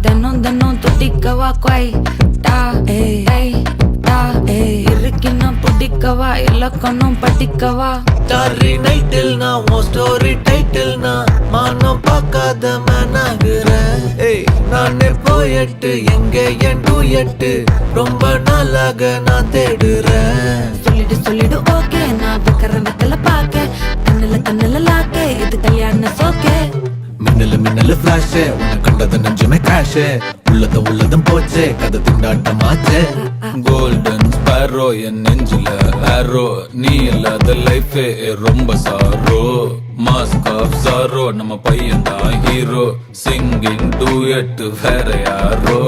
தினம் தினம் துடிக்கவா குவை டா ஏய் டா இருக்குன்னா பிடிக்கவா இலக்கணம் படிக்கவா ஸ்டாரி நைட்டில் நான் உன் ஸ்டோரி டைட்டில் நான் மானம் பார்க்காத மேனாகிறேன். நானே போயட்டு எங்கே என் டூயட்டு ரொம்ப நாளாக நான் தேடுறேன். சொல்லிடு ஓகே நான் வைக்கிற வெத்தல பாக்க கண்ணுல லாக்க இது கல்யாண சோக்கே மின்னலு ஃபிளாஷ் உன்னை கண்டது நெஞ்சுமே கிராஷ் உள்ளதும் போச்சே கதை திண்டாட்டமாச்சே. கோல்டன் ஸ்பேரோ என் நெஞ்சில ஆரோ நீ இல்லாத லைஃபே ரொம்ப சாரோ. மாஸ்க் ஆஃப் சாரோ நம்ம பையன் தான் ஹீரோ சிங்கிங் டூயட் வேற யாரோ.